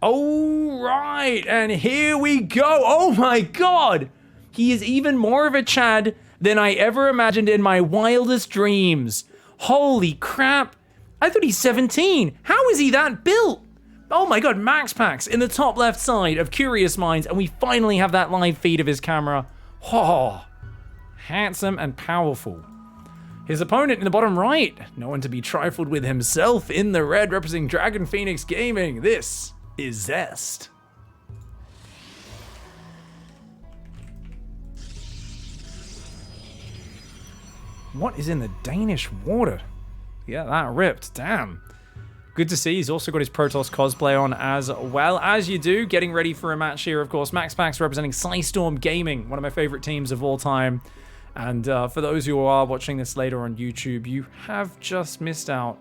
Oh, right. And here we go. Oh, my God. He is even more of a Chad than I ever imagined in my wildest dreams. Holy crap. I thought he's 17. How is he that built? Oh my God, MAXPAX in the top left side of Curious Minds, and we finally have that live feed of his camera. Oh, handsome and powerful. His opponent in the bottom right, no one to be trifled with himself in the red, representing Dragon Phoenix Gaming. This is Zest. What is in the Danish water? Yeah, that ripped. Damn. Good to see. He's also got his Protoss cosplay on as well, as you do. Getting ready for a match here, of course. MAXPAX representing Storm Gaming, one of my favorite teams of all time. And for those who are watching this later on YouTube, you have just missed out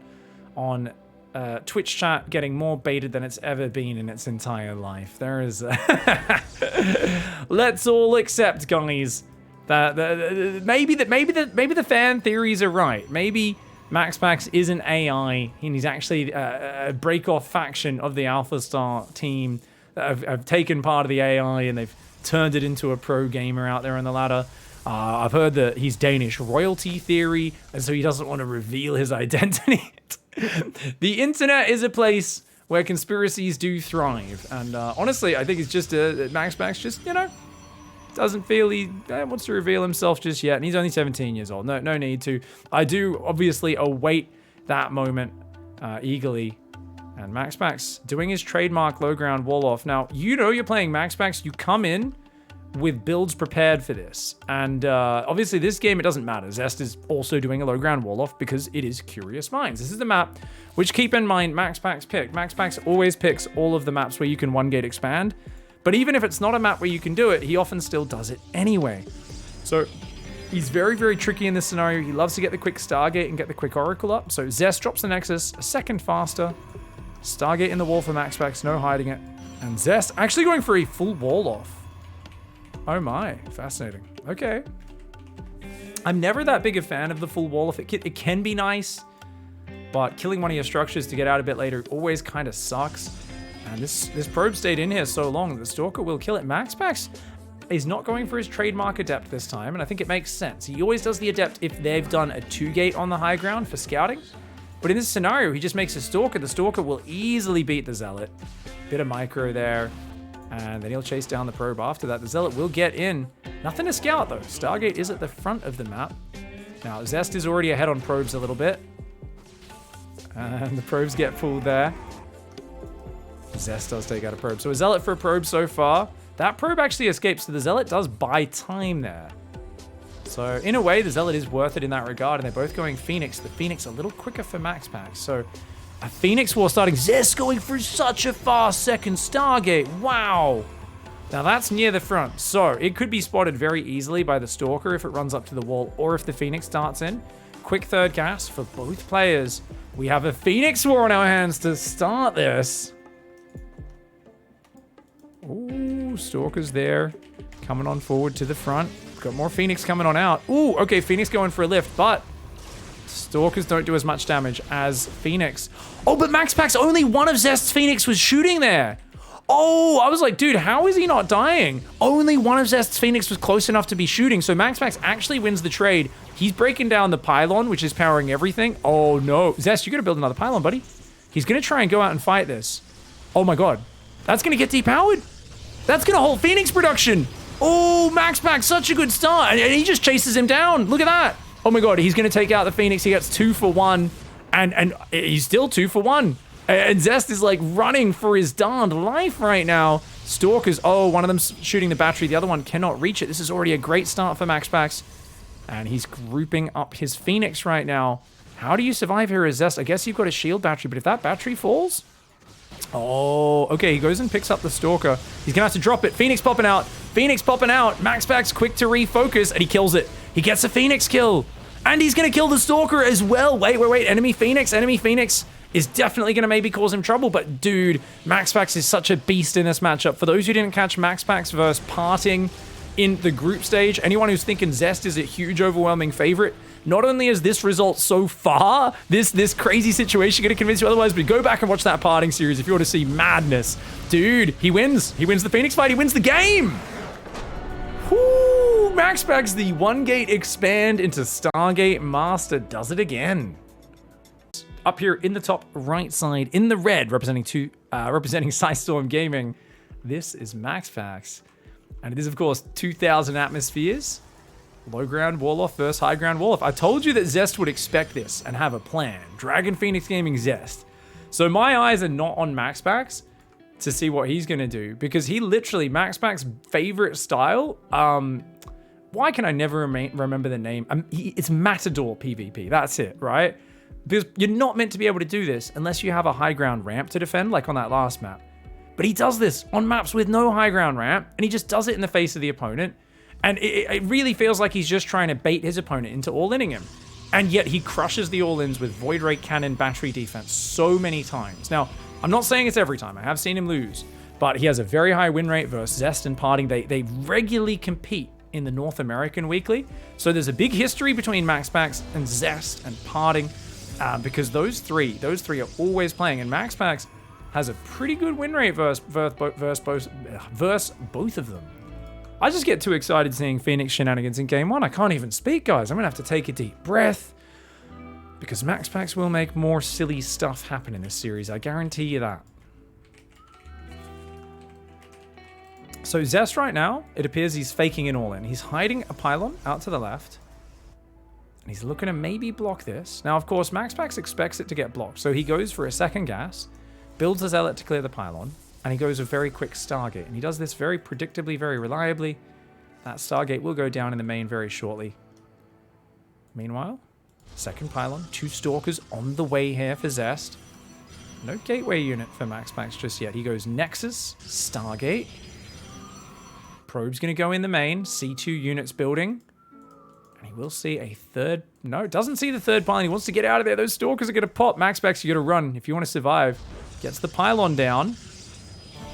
on Twitch chat getting more baited than it's ever been in its entire life. There is... Let's all accept, guys, that maybe the fan theories are right. Maybe MAXPAX isn't AI, and he's actually a break-off faction of the Alpha Star team that have taken part of the AI and they've turned it into a pro gamer out there on the ladder. I've heard that he's Danish royalty theory, and so he doesn't want to reveal his identity. The internet is a place where conspiracies do thrive, and honestly, I think it's just MAXPAX just, you know, doesn't feel he wants to reveal himself just yet, and he's only 17 years old. No need to. I do obviously await that moment eagerly. And MAXPAX doing his trademark low ground wall off. Now, you know you're playing MAXPAX. You come in with builds prepared for this. And obviously this game, it doesn't matter. Zest is also doing a low ground wall off because it is Curious Minds. This is the map, which keep in mind MAXPAX picked. MAXPAX always picks all of the maps where you can one gate expand. But even if it's not a map where you can do it, he often still does it anyway. So he's very, very tricky in this scenario. He loves to get the quick Stargate and get the quick Oracle up. So Zest drops the Nexus a second faster. Stargate in the wall for MAXPAX, no hiding it. And Zest actually going for a full wall off. Oh my, fascinating. Okay. I'm never that big a fan of the full wall off. It can be nice, but killing one of your structures to get out a bit later always kind of sucks. And this probe stayed in here so long that the Stalker will kill it. MAXPAX is not going for his trademark Adept this time, and I think it makes sense. He always does the Adept if they've done a 2-gate on the high ground for scouting. But in this scenario, he just makes a Stalker. The Stalker will easily beat the Zealot. Bit of micro there, and then he'll chase down the probe after that. The Zealot will get in. Nothing to scout, though. Stargate is at the front of the map. Now, Zest is already ahead on probes a little bit. And the probes get pulled there. Zest does take out a probe. So a Zealot for a probe so far. That probe actually escapes, so the Zealot does buy time there. So in a way, the Zealot is worth it in that regard, and they're both going Phoenix. The Phoenix a little quicker for MAXPAX. So a Phoenix war starting. Zest going for such a fast second Stargate. Wow. Now that's near the front, so it could be spotted very easily by the Stalker if it runs up to the wall, or if the Phoenix starts in. Quick third gas for both players. We have a Phoenix war on our hands to start this. Ooh, Stalker's there. Coming on forward to the front. Got more Phoenix coming on out. Ooh, okay, Phoenix going for a lift, but Stalkers don't do as much damage as Phoenix. Oh, but MAXPAX, only one of Zest's Phoenix was shooting there. Oh, I was like, dude, how is he not dying? Only one of Zest's Phoenix was close enough to be shooting, so MAXPAX actually wins the trade. He's breaking down the pylon, which is powering everything. Oh, no. Zest, you're going to build another pylon, buddy. He's going to try and go out and fight this. Oh, my God. That's going to get depowered. That's going to hold Phoenix production. Oh, MAXPAX, such a good start. And he just chases him down. Look at that. Oh, my God. He's going to take out the Phoenix. He gets 2 for 1. And he's still 2 for 1. And Zest is like running for his darned life right now. Stalkers, oh, one of them's shooting the battery. The other one cannot reach it. This is already a great start for MAXPAX. And he's grouping up his Phoenix right now. How do you survive here as Zest? I guess you've got a shield battery, but if that battery falls... Oh, okay, he goes and picks up the Stalker. He's gonna have to drop it. Phoenix popping out. Phoenix popping out. MAXPAX quick to refocus, and he kills it. He gets a Phoenix kill. And he's gonna kill the Stalker as well. Wait. Enemy Phoenix is definitely gonna maybe cause him trouble. But dude, MAXPAX is such a beast in this matchup. For those who didn't catch MAXPAX versus Parting in the group stage, anyone who's thinking Zest is a huge overwhelming favorite, not only is this result so far, this crazy situation going to convince you otherwise, but go back and watch that parting series if you want to see madness. Dude, he wins. He wins the Phoenix fight. He wins the game. Whoo! MAXPAX, the 1-gate expand into Stargate Master, does it again. Up here in the top right side, in the red, representing Psystorm Gaming, this is MAXPAX. And it is, of course, 2,000 atmospheres. Low ground wall-off versus high ground wall-off. I told you that Zest would expect this and have a plan. Dragon Phoenix Gaming Zest. So my eyes are not on MAXPAX to see what he's going to do, because he literally, MAXPAX's favorite style, why can I never remember the name? It's Matador PvP, that's it, right? Because you're not meant to be able to do this unless you have a high ground ramp to defend, like on that last map. But he does this on maps with no high ground ramp, and he just does it in the face of the opponent. And it really feels like he's just trying to bait his opponent into all-inning him. And yet he crushes the all-ins with Void Ray Cannon battery defense so many times. Now, I'm not saying it's every time. I have seen him lose. But he has a very high win rate versus Zest and Parting. They regularly compete in the North American Weekly. So there's a big history between MAXPAX and Zest and Parting, because those three are always playing. And MAXPAX has a pretty good win rate versus both of them. I just get too excited seeing Phoenix shenanigans in Game 1. I can't even speak, guys. I'm going to have to take a deep breath, because MAXPAX will make more silly stuff happen in this series. I guarantee you that. So Zest right now, it appears he's faking an all-in. He's hiding a pylon out to the left. And he's looking to maybe block this. Now, of course, MAXPAX expects it to get blocked. So he goes for a second gas, builds a Zealot to clear the pylon, and he goes a very quick Stargate. And he does this very predictably, very reliably. That Stargate will go down in the main very shortly. Meanwhile, second pylon, 2 Stalkers on the way here for Zest. No gateway unit for MAXPAX just yet. He goes Nexus, Stargate. Probe's going to go in the main. C2 units building. And he will see a third... No, doesn't see the third pylon. He wants to get out of there. Those Stalkers are going to pop. MAXPAX, you got to run if you want to survive. Gets the pylon down.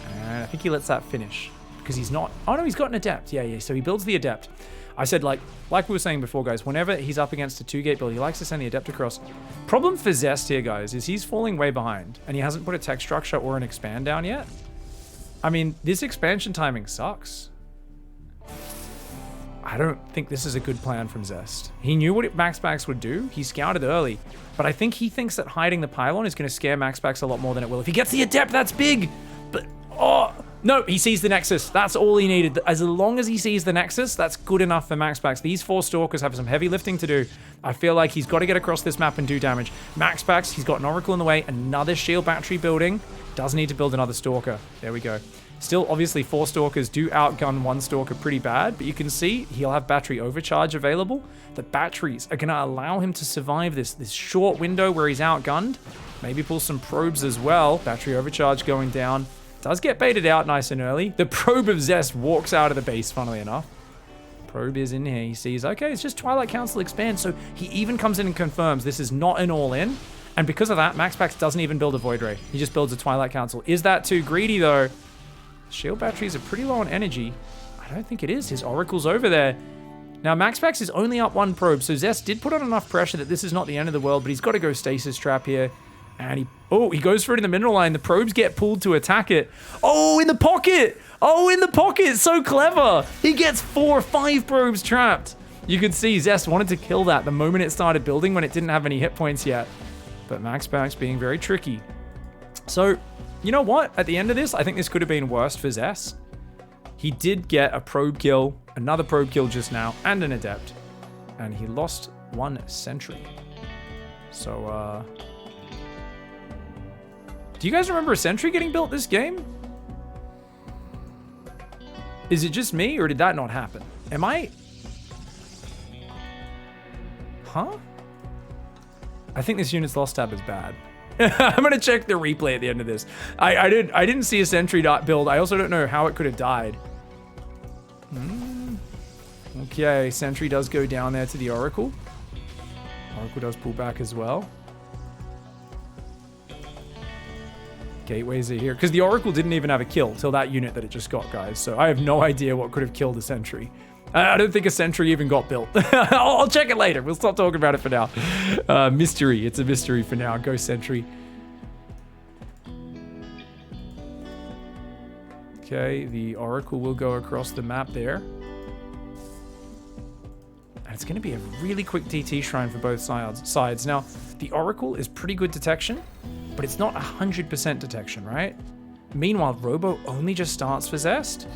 And I think he lets that finish, because he's not... Oh, no, he's got an Adept. Yeah. So he builds the Adept. I said, like we were saying before, guys, whenever he's up against a 2-gate build, he likes to send the Adept across. Problem for Zest here, guys, is he's falling way behind, and he hasn't put a tech structure or an expand down yet. I mean, this expansion timing sucks. I don't think this is a good plan from Zest. He knew what MAXPAX would do. He scouted early, but I think he thinks that hiding the pylon is going to scare MAXPAX a lot more than it will. If he gets the Adept, that's big. But, oh, no, he sees the Nexus. That's all he needed. As long as he sees the Nexus, that's good enough for MAXPAX. These 4 Stalkers have some heavy lifting to do. I feel like he's got to get across this map and do damage. MAXPAX, he's got an Oracle in the way. Another shield battery building. Does need to build another Stalker. There we go. Still, obviously, 4 Stalkers do outgun 1 Stalker pretty bad, but you can see he'll have battery overcharge available. The batteries are going to allow him to survive this short window where he's outgunned. Maybe pull some probes as well. Battery overcharge going down. Does get baited out nice and early. The probe of Zest walks out of the base, funnily enough. Probe is in here. He sees, okay, it's just Twilight Council expand. So he even comes in and confirms this is not an all-in. And because of that, MAXPAX doesn't even build a Void Ray. He just builds a Twilight Council. Is that too greedy, though? Shield batteries are pretty low on energy. I don't think it is. His Oracle's over there. Now, MAXPAX is only up 1 probe, so Zest did put on enough pressure that this is not the end of the world, but he's got to go Stasis Trap here. And he goes for it in the mineral line. The probes get pulled to attack it. Oh, in the pocket! Oh, in the pocket! So clever! He gets 4 or 5 probes trapped. You could see Zest wanted to kill that the moment it started building when it didn't have any hit points yet. But MAXPAX being very tricky. So, you know what? At the end of this, I think this could have been worse for Zest. He did get a probe kill, another probe kill just now, and an Adept. And he lost 1 sentry. So, do you guys remember a sentry getting built this game? Is it just me, or did that not happen? Am I... Huh? I think this unit's lost tab is bad. I'm gonna check the replay at the end of this. I didn't see a sentry build. I also don't know how it could have died. Okay, sentry does go down there to the Oracle. Oracle does pull back as well. Gateways are here. Because the Oracle didn't even have a kill till that unit that it just got, guys. So I have no idea what could have killed the sentry. I don't think a sentry even got built. I'll check it later. We'll stop talking about it for now. Mystery. It's a mystery for now. Go sentry. Okay, the Oracle will go across the map there. And it's going to be a really quick DT shrine for both sides. Now, the Oracle is pretty good detection, but it's not 100% detection, right? Meanwhile, Robo only just starts for Zest.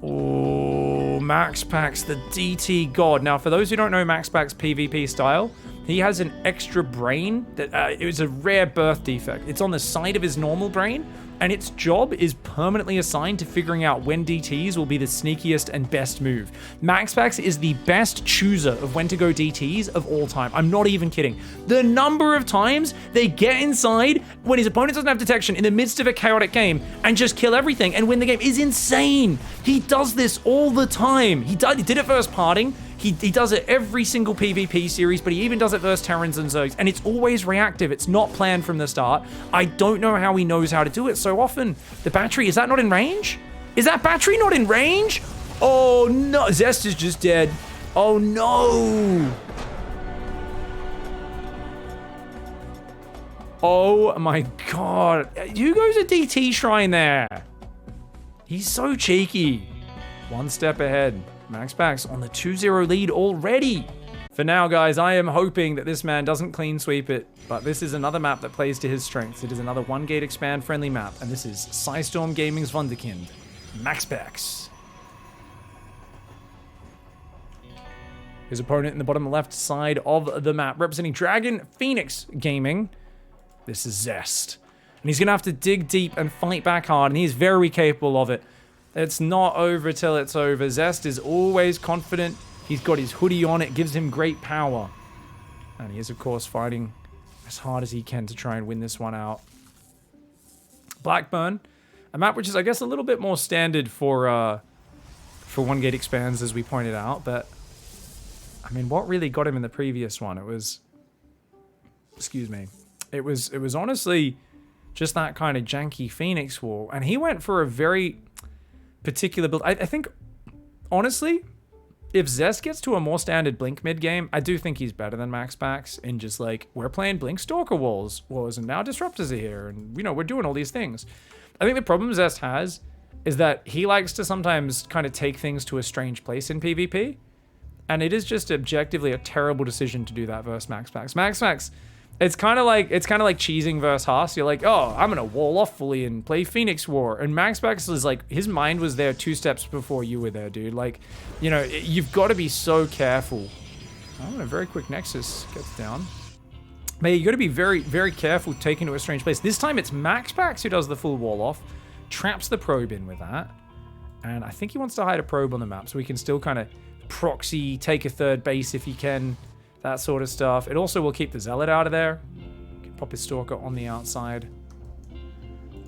Oh, MAXPAX, the DT god. Now, for those who don't know MAXPAX PvP style, he has an extra brain that it was a rare birth defect. It's on the side of his normal brain, and its job is permanently assigned to figuring out when DTs will be the sneakiest and best move. MAXPAX is the best chooser of when to go DTs of all time. I'm not even kidding. The number of times they get inside when his opponent doesn't have detection in the midst of a chaotic game and just kill everything and win the game is insane. He does this all the time. He did it versus Parting. He does it every single PvP series, but he even does it versus Terrans and Zergs, and it's always reactive. It's not planned from the start. I don't know how he knows how to do it so often. The battery, is that not in range? Is that battery not in range? Oh no, Zest is just dead. Oh no. Oh my god. Who goes a DT shrine there? He's so cheeky. One step ahead. MAXPAX on the 2-0 lead already. For now, guys, I am hoping that this man doesn't clean sweep it, but this is another map that plays to his strengths. It is another one-gate expand friendly map, and this is Psystorm Gaming's Wunderkind, MAXPAX. His opponent in the bottom left side of the map, representing Dragon Phoenix Gaming. This is Zest. And he's going to have to dig deep and fight back hard, and he's very capable of it. It's not over till it's over. Zest is always confident. He's got his hoodie on. It gives him great power. And he is, of course, fighting as hard as he can to try and win this one out. Blackburn, a map which is, I guess, a little bit more standard for one-gate expands, as we pointed out. But, I mean, what really got him in the previous one? It was... Excuse me. It was honestly just that kind of janky Phoenix wall. And he went for a very... particular build. I think, honestly, if Zest gets to a more standard Blink mid game, I do think he's better than MAXPAX in just like, we're playing Blink Stalker wars, and now Disruptors are here, and, you know, we're doing all these things. I think the problem Zest has is that he likes to sometimes kind of take things to a strange place in PvP, and it is just objectively a terrible decision to do that versus MAXPAX. MAXPAX, it's kind of like cheesing versus Haas. You're like, oh, I'm gonna wall off fully and play Phoenix War. And MAXPAX is like, his mind was there 2 steps before you were there, dude. Like, you know, you've got to be so careful. Oh, a very quick Nexus gets down. But you got to be very, very careful taking to a strange place. This time it's MAXPAX who does the full wall off, traps the probe in with that, and I think he wants to hide a probe on the map so he can still kind of proxy, take a third base if he can. That sort of stuff. It also will keep the Zealot out of there. Can pop his Stalker on the outside.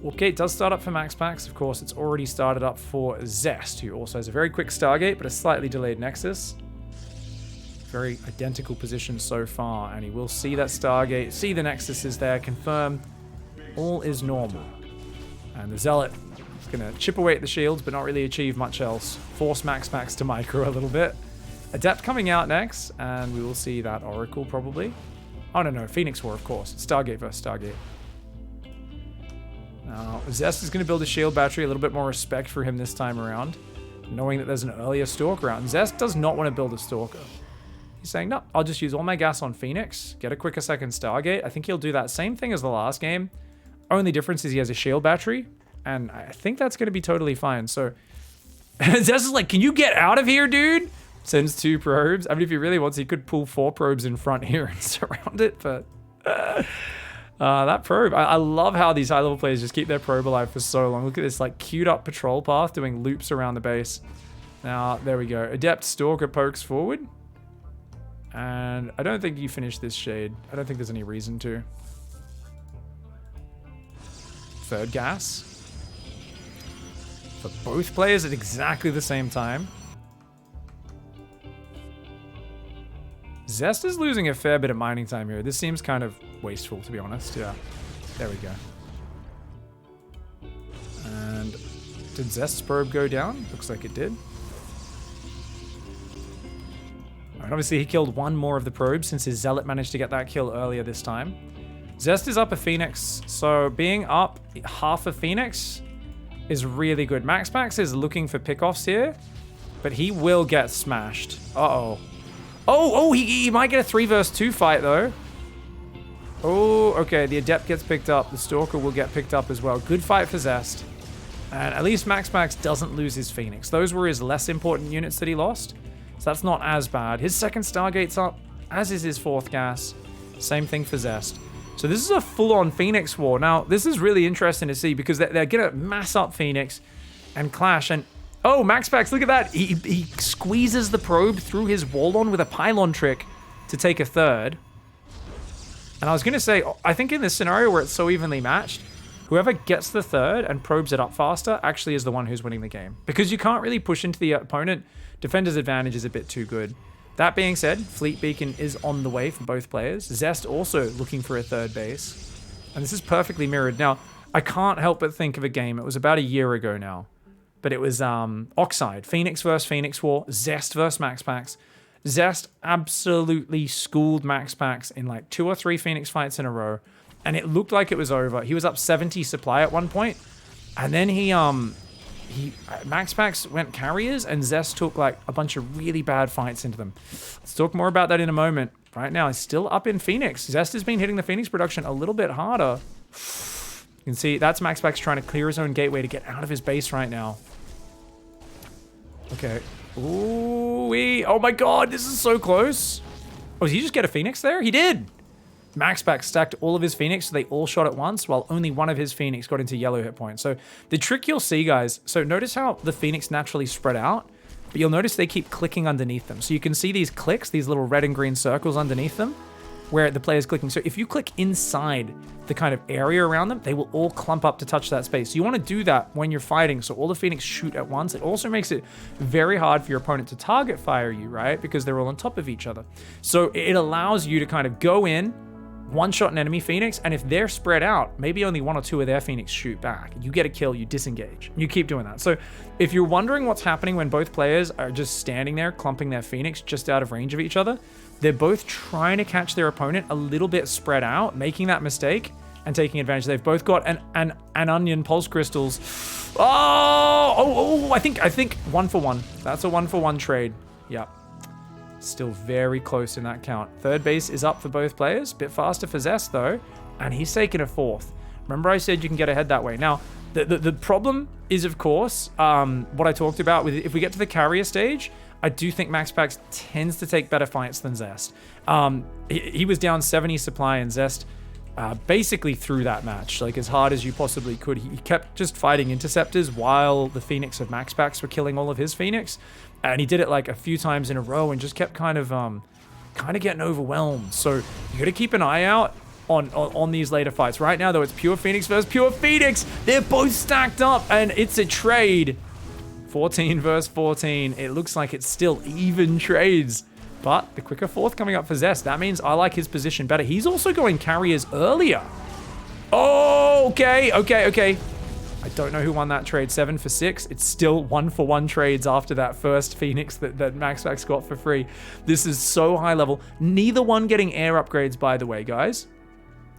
Okay, it does start up for MAXPAX. Of course, it's already started up for Zest, who also has a very quick Stargate, but a slightly delayed Nexus. Very identical position so far, and he will see that Stargate, see the Nexus is there, confirm all is normal. And the Zealot is going to chip away at the shields, but not really achieve much else. Force MAXPAX to micro a little bit. Adept coming out next, and we will see that Oracle probably. Oh, no, Phoenix War, of course. It's Stargate versus Stargate. Now, Zest is going to build a shield battery, a little bit more respect for him this time around, knowing that there's an earlier Stalker out. And Zest does not want to build a Stalker. He's saying, no, I'll just use all my gas on Phoenix, get a quicker second Stargate. I think he'll do that same thing as the last game. Only difference is he has a shield battery, and I think that's going to be totally fine. So, Zest is like, can you get out of here, dude? Sends 2 probes. I mean, if he really wants, he could pull 4 probes in front here and surround it, but... that probe. I love how these high-level players just keep their probe alive for so long. Look at this, like, queued-up patrol path doing loops around the base. Now, there we go. Adept Stalker pokes forward. And I don't think you finish this Shade. I don't think there's any reason to. Third gas. For both players at exactly the same time. Zest is losing a fair bit of mining time here. This seems kind of wasteful, to be honest. Yeah. There we go. And did Zest's probe go down? Looks like it did. And obviously, he killed one more of the probes since his Zealot managed to get that kill earlier this time. Zest is up a Phoenix, so being up half a Phoenix is really good. MAXPAX is looking for pickoffs here, but he will get smashed. Uh-oh. Oh, he might get a 3 versus 2 fight, though. Oh, okay, the Adept gets picked up. The Stalker will get picked up as well. Good fight for Zest. And at least MAXPAX doesn't lose his Phoenix. Those were his less important units that he lost, so that's not as bad. His second Stargate's up, as is his 4th gas. Same thing for Zest. So this is a full-on Phoenix war. Now, this is really interesting to see because they're going to mass up Phoenix and clash. And, oh, MAXPAX, look at that. He squeezes the probe through his Wallon with a pylon trick to take a 3rd. And I was going to say, I think in this scenario where it's so evenly matched, whoever gets the 3rd and probes it up faster actually is the one who's winning the game. Because you can't really push into the opponent. Defender's advantage is a bit too good. That being said, Fleet Beacon is on the way for both players. Zest also looking for a 3rd base. And this is perfectly mirrored. Now, I can't help but think of a game. It was about a year ago now. But it was Oxide. Phoenix versus Phoenix War. Zest versus MAXPAX. Zest absolutely schooled MAXPAX in like 2 or 3 Phoenix fights in a row. And it looked like it was over. He was up 70 supply at one point. And then MAXPAX went carriers and Zest took like a bunch of really bad fights into them. Let's talk more about that in a moment. Right now, he's still up in Phoenix. Zest has been hitting the Phoenix production a little bit harder. You can see that's MAXPAX trying to clear his own gateway to get out of his base right now. Okay. Ooh-wee. Oh my god, this is so close. Oh, did he just get a Phoenix there? He did. MAXPAX stacked all of his Phoenix, so they all shot at once, while only one of his Phoenix got into yellow hit points. So the trick you'll see, guys, so notice how the Phoenix naturally spread out, but you'll notice they keep clicking underneath them. So you can see these clicks, these little red and green circles underneath them, where the player's clicking. So if you click inside the kind of area around them, they will all clump up to touch that space. So you want to do that when you're fighting, so all the Phoenix shoot at once. It also makes it very hard for your opponent to target fire you, right? Because they're all on top of each other. So it allows you to kind of go in, one-shot an enemy Phoenix, and if they're spread out, maybe only 1 or 2 of their Phoenix shoot back. You get a kill, you disengage. You keep doing that. So if you're wondering what's happening when both players are just standing there, clumping their Phoenix just out of range of each other, they're both trying to catch their opponent a little bit spread out, making that mistake and taking advantage. They've both got an onion pulse crystals. I think 1 for 1. That's a 1 for 1 trade. Yep. Still very close in that count. 3rd base is up for both players. Bit faster for Zest, though. And he's taking a 4th. Remember I said you can get ahead that way. Now, the problem is, of course, what I talked about with if we get to the carrier stage, I do think MAXPAX tends to take better fights than Zest. He was down 70 supply, and Zest basically threw that match like as hard as you possibly could. He kept just fighting interceptors while the Phoenix of MAXPAX were killing all of his Phoenix. And he did it like a few times in a row and just kept kind of getting overwhelmed. So you got to keep an eye out on these later fights. Right now, though, it's Pure Phoenix versus Pure Phoenix. They're both stacked up, and it's a trade. 14 versus 14. It looks like it's still even trades. But the quicker 4th coming up for Zest. That means I like his position better. He's also going carriers earlier. Oh, okay. I don't know who won that trade. 7 for 6. It's still 1 for 1 trades after that first Phoenix that MAXPAX got for free. This is so high level. Neither one getting air upgrades, by the way, guys.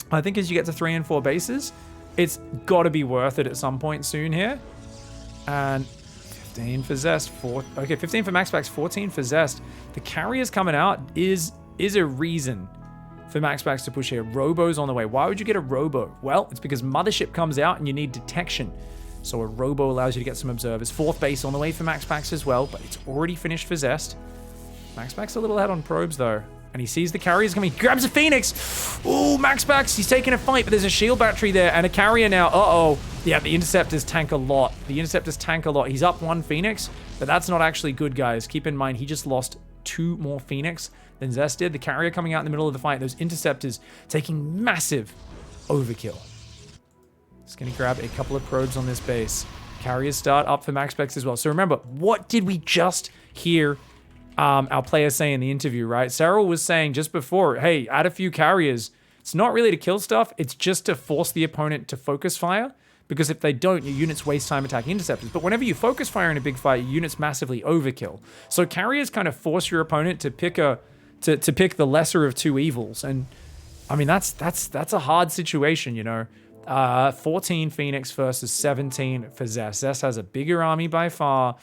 I think as you get to 3 and 4 bases, it's got to be worth it at some point soon here. And 15 for Zest. 15 for MAXPAX, 14 for Zest. The carriers coming out is a reason for MAXPAX to push here. Robo's on the way. Why would you get a Robo? Well, it's because Mothership comes out and you need detection. So a Robo allows you to get some observers. 4th base on the way for MAXPAX as well, but it's already finished for Zest. MAXPAX a little ahead on probes though. And he sees the carriers coming. He grabs a Phoenix. Ooh, MAXPAX, he's taking a fight, but there's a shield battery there and a carrier now. Uh-oh. Yeah, the Interceptors tank a lot. He's up 1 Phoenix, but that's not actually good, guys. Keep in mind, he just lost 2 more Phoenix than Zest did. The carrier coming out in the middle of the fight. Those Interceptors taking massive overkill. Just going to grab a couple of probes on this base. Carriers start up for MAXPAX as well. So remember, what did we just hear our player say in the interview, right? Cyril was saying just before, hey, add a few carriers. It's not really to kill stuff. It's just to force the opponent to focus fire because if they don't, your units waste time attacking interceptors. But whenever you focus fire in a big fight, your units massively overkill. So carriers kind of force your opponent to pick to pick the lesser of two evils. And I mean, that's a hard situation, you know. 14 Phoenix versus 17 for ZEST. ZEST has a bigger army by far.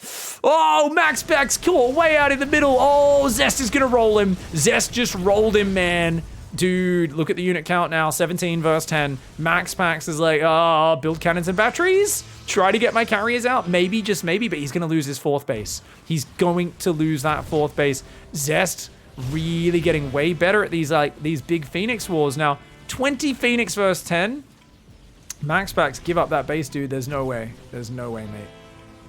Oh, MAXPAX caught way out in the middle. Oh, ZEST is gonna roll him. ZEST just rolled him, man. Dude, look at the unit count now. 17 versus 10. MAXPAX is like, oh, build cannons and batteries. Try to get my carriers out. Maybe, just maybe, but he's gonna lose his 4th base. He's going to lose that 4th base. ZEST really getting way better at these big Phoenix wars. Now, 20 Phoenix versus 10. MAXPAX, give up that base, dude. There's no way. There's no way, mate.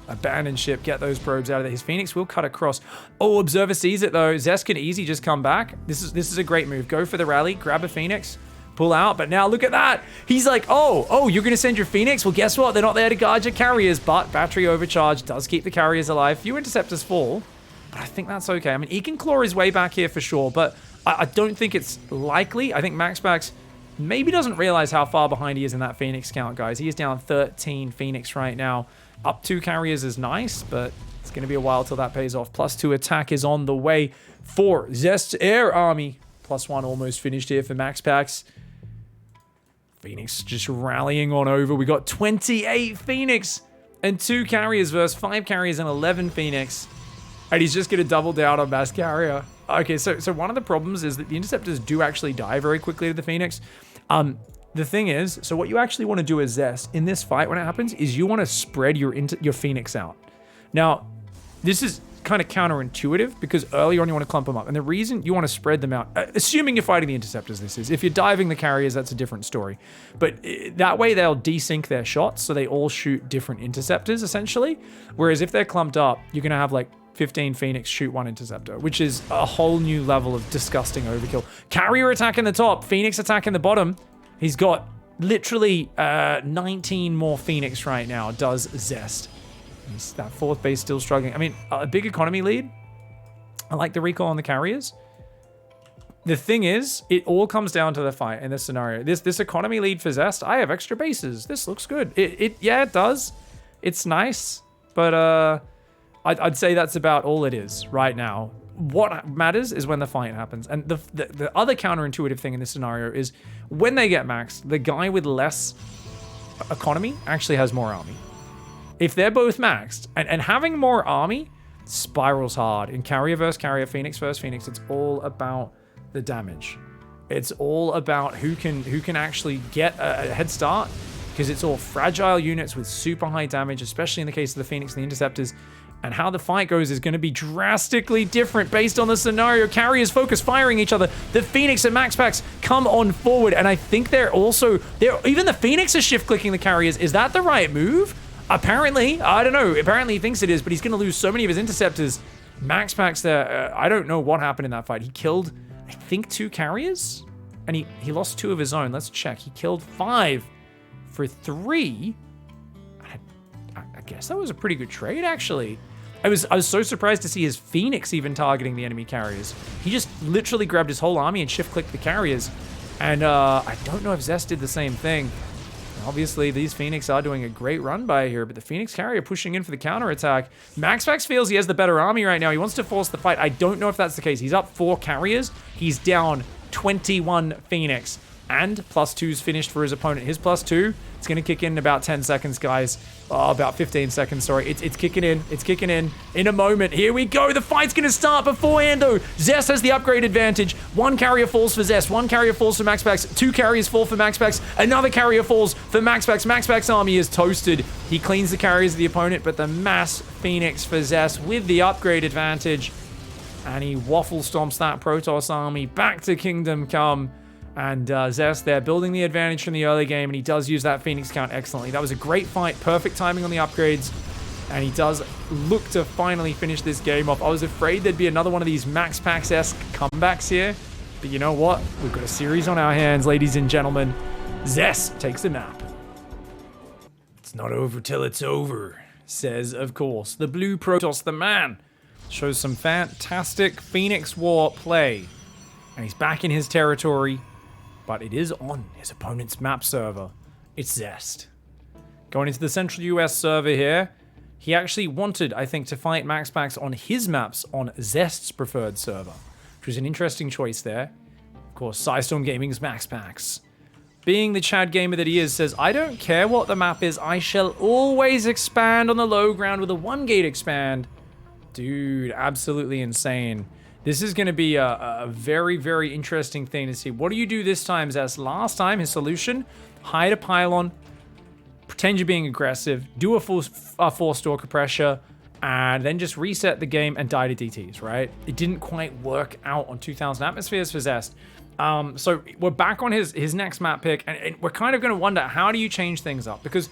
Abandon ship. Get those probes out of there. His Phoenix will cut across. Oh, Observer sees it, though. ZEST can easy just come back. This is a great move. Go for the rally. Grab a Phoenix. Pull out. But now, look at that. He's like, oh, you're going to send your Phoenix? Well, guess what? They're not there to guard your carriers. But battery overcharge does keep the carriers alive. Few interceptors fall. But I think that's okay. I mean, he can claw his way back here for sure. But I don't think it's likely. I think MAXPAX maybe doesn't realize how far behind he is in that Phoenix count, guys. He is down 13 Phoenix right now. Up 2 carriers is nice, but it's going to be a while till that pays off. +2 attack is on the way for ZEST'S air army. +1 almost finished here for MAXPAX. Phoenix just rallying on over. We got 28 Phoenix and 2 carriers versus 5 carriers and 11 Phoenix. And he's just going to double down on mass carrier. Okay, so one of the problems is that the interceptors do actually die very quickly to the Phoenix. The thing is, so what you actually want to do as ZEST in this fight when it happens is you want to spread your Phoenix out. Now, this is kind of counterintuitive because early on you want to clump them up. And the reason you want to spread them out, assuming you're fighting the interceptors, this is. If you're diving the carriers, that's a different story. But that way they'll desync their shots so they all shoot different interceptors, essentially. Whereas if they're clumped up, you're going to have like 15 Phoenix shoot 1 interceptor, which is a whole new level of disgusting overkill. Carrier attack in the top, Phoenix attack in the bottom. He's got literally 19 more Phoenix right now, does ZEST. That 4th base still struggling. I mean, a big economy lead. I like the recall on the carriers. The thing is, it all comes down to the fight in this scenario. This economy lead for ZEST, I have extra bases. This looks good. Yeah, it does. It's nice, but I'd say that's about all it is right now. What matters is when the fight happens. And the other counterintuitive thing in this scenario is when they get maxed, the guy with less economy actually has more army. If they're both maxed, and having more army spirals hard. In carrier versus carrier, Phoenix versus Phoenix, it's all about the damage. It's all about who can actually get a head start, because it's all fragile units with super high damage, especially in the case of the Phoenix and the Interceptors. And how the fight goes is going to be drastically different based on the scenario. Carriers focus firing each other. The Phoenix and MAXPAX come on forward, and I think even the Phoenix is shift clicking the carriers. Is that the right move? Apparently, I don't know. Apparently he thinks it is, but he's going to lose so many of his interceptors. MAXPAX there, I don't know what happened in that fight. He killed, I think, 2 carriers, and he lost 2 of his own. Let's check. He killed 5 for 3. I guess that was a pretty good trade, actually. I was so surprised to see his Phoenix even targeting the enemy carriers. He just literally grabbed his whole army and shift-clicked the carriers. And I don't know if ZEST did the same thing. Obviously, these Phoenix are doing a great run by here, but the Phoenix carrier pushing in for the counterattack. MAXPAX feels he has the better army right now. He wants to force the fight. I don't know if that's the case. He's up 4 carriers. He's down 21 Phoenix. And +2's finished for his opponent. His +2, it's going to kick in about 10 seconds, guys. Oh, about 15 seconds, sorry. It's kicking in. It's kicking in a moment. Here we go. The fight's going to start beforehand, though. ZEST has the upgrade advantage. 1 carrier falls for ZEST. 1 carrier falls for MAXPAX. 2 carriers fall for MAXPAX. Another carrier falls for MAXPAX. MAXPAX army is toasted. He cleans the carriers of the opponent, but the mass Phoenix for ZEST with the upgrade advantage. And he waffle stomps that Protoss army back to Kingdom Come. And ZEST there building the advantage from the early game, and he does use that Phoenix count excellently. That was a great fight, perfect timing on the upgrades, and he does look to finally finish this game off. I was afraid there'd be another one of these MAXPAX-esque comebacks here, but you know what? We've got a series on our hands, ladies and gentlemen. ZEST takes the map. It's not over till it's over, says, of course, the blue Protoss, the man. Shows some fantastic Phoenix War play, and he's back in his territory. But it is on his opponent's map server. It's ZEST. Going into the Central US server here. He actually wanted, I think, to fight MAXPAX on his maps on ZEST'S preferred server, which was an interesting choice there. Of course, Psystorm Gaming's MAXPAX, being the Chad gamer that he is, says, I don't care what the map is, I shall always expand on the low ground with a 1-gate expand. Dude, absolutely insane. This is going to be a very, very interesting thing to see. What do you do this time, Zest? Last time, his solution, hide a pylon, pretend you're being aggressive, do a full Stalker pressure, and then just reset the game and die to DTs, right? It didn't quite work out on 2000 Atmospheres for Zest. So we're back on his next map pick, and we're kind of going to wonder, how do you change things up? Because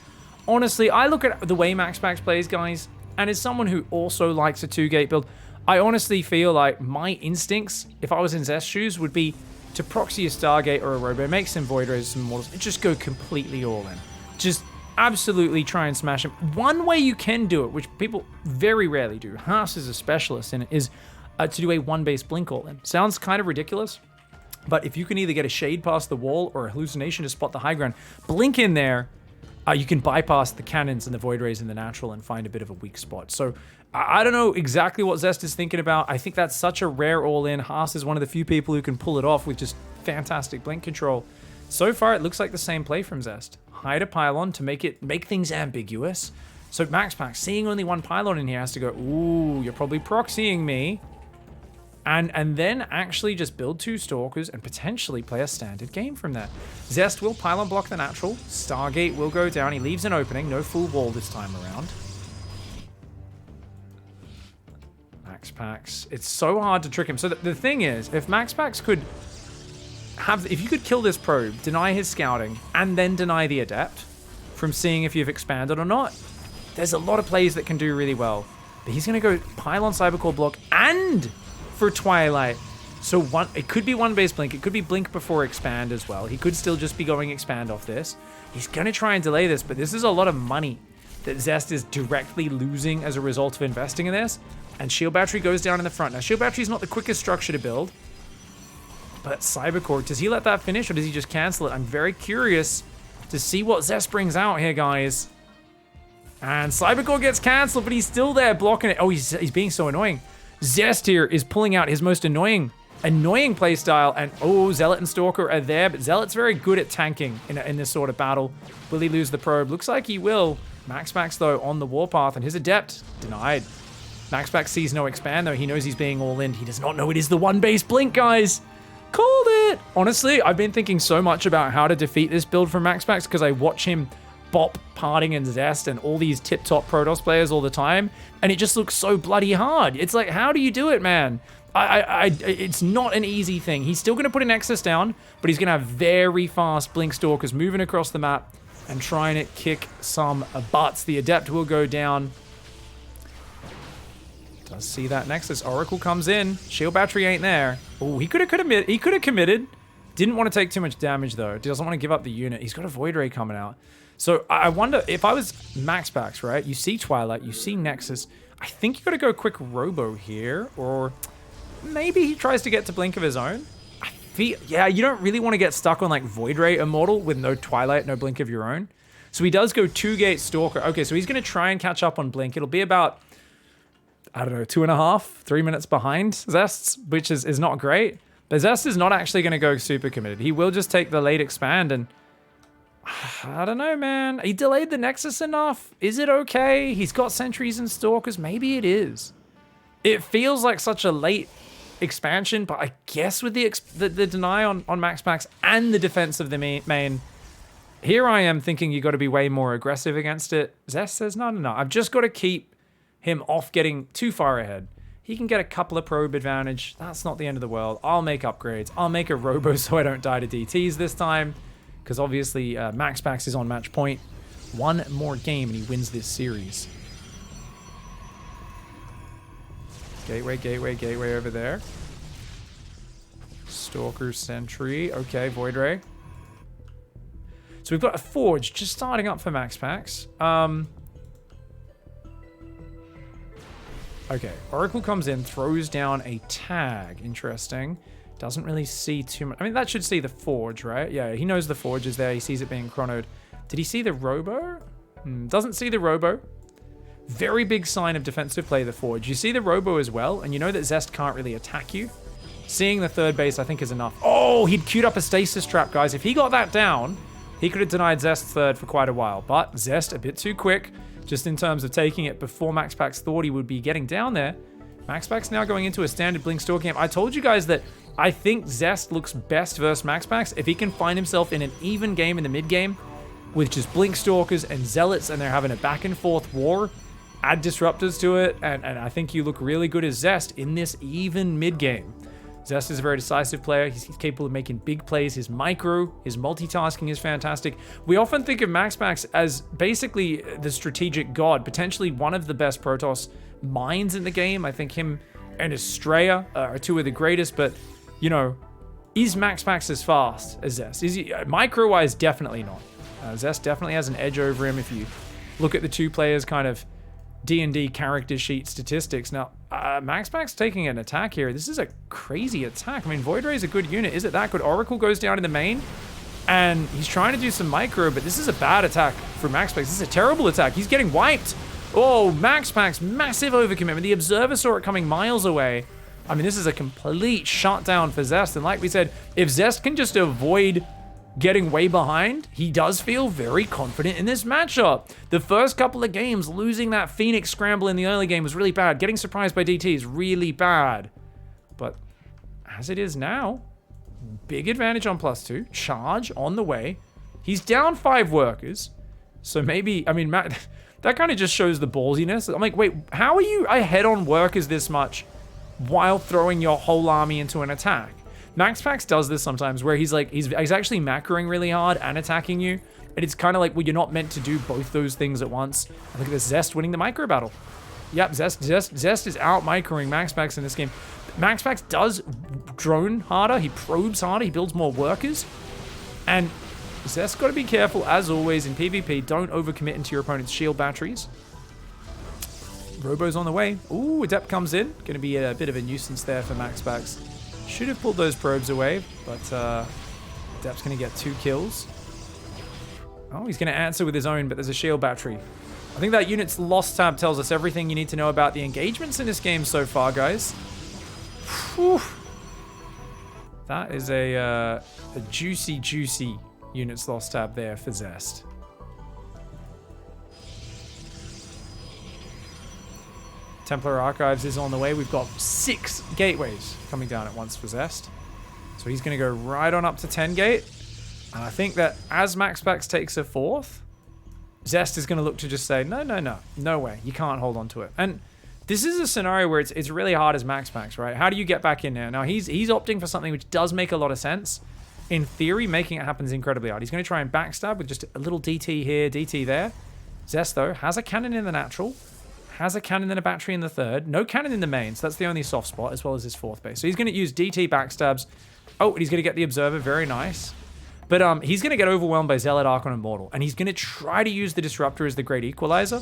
honestly, I look at the way MAXPAX plays, guys, and as someone who also likes a 2-gate build, I honestly feel like my instincts, if I was in Zest's shoes, would be to proxy a Stargate or a Robo, make some Void Rays, some Mortals, and just go completely all in. Just absolutely try and smash him. One way you can do it, which people very rarely do, Haas is a specialist in it, is to do a 1-base blink all in. Sounds kind of ridiculous, but if you can either get a shade past the wall or a hallucination to spot the high ground, blink in there, you can bypass the cannons and the Void Rays in the natural and find a bit of a weak spot. So I don't know exactly what Zest is thinking about. I think that's such a rare all-in. Haas is one of the few people who can pull it off with just fantastic blink control. So far, it looks like the same play from Zest. Hide a pylon to make things ambiguous. So MAXPAX, seeing only one pylon in here, has to go, ooh, you're probably proxying me. And then actually just build 2 Stalkers and potentially play a standard game from there. Zest will pylon block the natural. Stargate will go down. He leaves an opening. No full wall this time around. MAXPAX. It's so hard to trick him. So the thing is, if MAXPAX could if you could kill this probe, deny his scouting, and then deny the adept from seeing if you've expanded or not, there's a lot of plays that can do really well. But he's going to go pylon Cybercore block and for Twilight. So it could be 1-base blink. It could be blink before expand as well. He could still just be going expand off this. He's going to try and delay this, but this is a lot of money that Zest is directly losing as a result of investing in this. And Shield Battery goes down in the front. Now, Shield Battery is not the quickest structure to build, but Cybercore, does he let that finish or does he just cancel it? I'm very curious to see what Zest brings out here, guys. And Cybercore gets canceled, but he's still there blocking it. Oh, he's being so annoying. Zest here is pulling out his most annoying playstyle. And oh, Zealot and Stalker are there, but Zealot's very good at tanking in this sort of battle. Will he lose the probe? Looks like he will. MAXPAX, though, on the warpath, and his adept denied. MAXPAX sees no expand, though. He knows he's being all in. He does not know it is the 1-base blink, guys. Called it! Honestly, I've been thinking so much about how to defeat this build from MAXPAX because I watch him bop Parting and Zest and all these tip-top Protoss players all the time, and it just looks so bloody hard. It's like, how do you do it, man? It's not an easy thing. He's still going to put an Nexus down, but he's going to have very fast Blink Stalkers moving across the map and trying to kick some butts. The Adept will go down. Does see that Nexus. Oracle comes in. Shield Battery ain't there. Oh, he could have committed. Didn't want to take too much damage, though. Doesn't want to give up the unit. He's got a Void Ray coming out. So I wonder, if I was MAXPAX, right? You see Twilight, you see Nexus. I think you got to go quick Robo here, or maybe he tries to get to Blink of his own. I feel, yeah, you don't really want to get stuck on like Void Ray Immortal with no Twilight, no Blink of your own. So he does go 2-gate Stalker. Okay, so he's going to try and catch up on Blink. It'll be about, I don't know, 2.5, 3 minutes behind ZEST'S, which is not great. But ZEST'S is not actually going to go super committed. He will just take the late expand, and I don't know, man. He delayed the Nexus enough. Is it okay? He's got Sentries and Stalkers. Maybe it is. It feels like such a late expansion, but I guess with the deny on MAXPAX and the defense of the main, here I am thinking you got to be way more aggressive against it. Zest says, no. I've just got to keep him off getting too far ahead. He can get a couple of probe advantage. That's not the end of the world. I'll make upgrades. I'll make a Robo so I don't die to DTs this time, because obviously MAXPAX is on match point. One more game and he wins this series. Gateway over there. Stalker Sentry. Okay, Void Ray. So we've got a Forge just starting up for MAXPAX. Okay, Oracle comes in, throws down a tag. Interesting. Doesn't really see too much. I mean, that should see the Forge, right? Yeah, he knows the Forge is there. He sees it being chronoed. Did he see the Robo? Doesn't see the Robo. Very big sign of defensive play, the forward. You see the Robo as well, and you know that Zest can't really attack you. Seeing the third base, I think, is enough. Oh, he'd queued up a stasis trap, guys. If he got that down, he could have denied Zest's third for quite a while. But Zest, a bit too quick, just in terms of taking it before MAXPAX thought he would be getting down there. MAXPAX now going into a standard Blink Stalker game. I told you guys that I think Zest looks best versus MAXPAX if he can find himself in an even game in the mid game with just Blink Stalkers and Zealots, and they're having a back and forth war. Add Disruptors to it, and I think you look really good as Zest in this even mid game. Zest is a very decisive player. He's capable of making big plays. His micro, his multitasking is fantastic. We often think of MAXPAX as basically the strategic god, potentially one of the best Protoss minds in the game. I think him and Estrella are two of the greatest, but, you know, is MAXPAX as fast as Zest? Is he, micro-wise, definitely not. Zest definitely has an edge over him if you look at the two players' kind of D&D character sheet statistics. Now, MAXPAX taking an attack here. This is a crazy attack. I mean, Void Ray is a good unit. Is it that good? Oracle goes down in the main, and he's trying to do some micro, but this is a bad attack for MAXPAX. This is a terrible attack. He's getting wiped. Oh, MAXPAX, massive overcommitment. The Observer saw it coming miles away. I mean, this is a complete shutdown for Zest, and like we said, if Zest can just avoid getting way behind, he does feel very confident in this matchup. The first couple of games, losing that Phoenix scramble in the early game was really bad. Getting surprised by DT is really bad. But as it is now, big advantage on +2. Charge on the way. He's down 5 workers. So maybe, I mean, that kind of just shows the ballsiness. I'm like, wait, how are you ahead on workers this much while throwing your whole army into an attack? MAXPAX does this sometimes where he's like, he's actually macroing really hard and attacking you. And it's kind of like, well, you're not meant to do both those things at once. And look at this, Zest winning the micro battle. Yep, Zest is out microing MAXPAX in this game. MAXPAX does drone harder, he probes harder, he builds more workers. And Zest got to be careful, as always, in PvP. Don't overcommit into your opponent's shield batteries. Robo's on the way. Ooh, Adept comes in. Going to be a bit of a nuisance there for MAXPAX. Should have pulled those probes away, but Adept's going to get 2 kills. Oh, he's going to answer with his own, but there's a shield battery. I think that unit's loss tab tells us everything you need to know about the engagements in this game so far, guys. Whew. That is a juicy, juicy units loss tab there for Zest. Templar Archives is on the way. We've got 6 gateways coming down at once for Zest. So he's going to go right on up to 10 gate. And I think that as MAXPAX takes a 4th, Zest is going to look to just say, no way. You can't hold on to it. And this is a scenario where it's really hard as MAXPAX, right? How do you get back in there? Now, he's opting for something which does make a lot of sense. In theory, making it happen is incredibly hard. He's going to try and backstab with just a little DT here, DT there. Zest, though, has a cannon in the natural. Has a cannon and a battery in the third. No cannon in the main, so that's the only soft spot, as well as his 4th base. So he's going to use DT backstabs. Oh, and he's going to get the Observer. Very nice. But he's going to get overwhelmed by Zealot, Archon, and Mortal. And he's going to try to use the Disruptor as the great equalizer.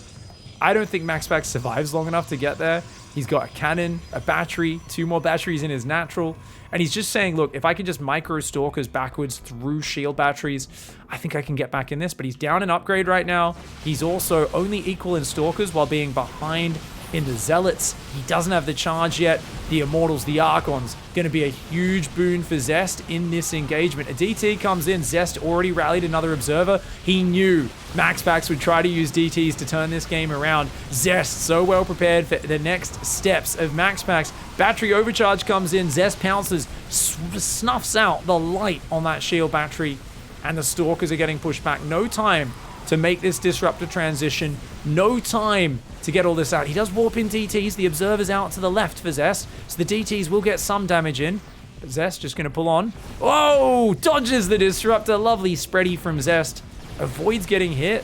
I don't think MAXPAX survives long enough to get there. He's got a cannon, a battery, 2 more batteries in his natural. And he's just saying, look, if I can just micro Stalkers backwards through shield batteries, I think I can get back in this. But he's down an upgrade right now. He's also only equal in Stalkers while being behind in the Zealots. He doesn't have the charge yet. The Immortals, the Archons, going to be a huge boon for Zest in this engagement. A DT comes in. Zest already rallied another Observer. He knew MAXPAX would try to use DTs to turn this game around. Zest so well prepared for the next steps of MAXPAX. Battery overcharge comes in. Zest pounces, snuffs out the light on that shield battery, and the Stalkers are getting pushed back. No time to make this Disruptor transition. No time to get all this out. He does warp in DTs. The Observer's out to the left for Zest, so the DTs will get some damage in. But Zest just going to pull on. Oh, dodges the Disruptor. Lovely spready from Zest. Avoids getting hit.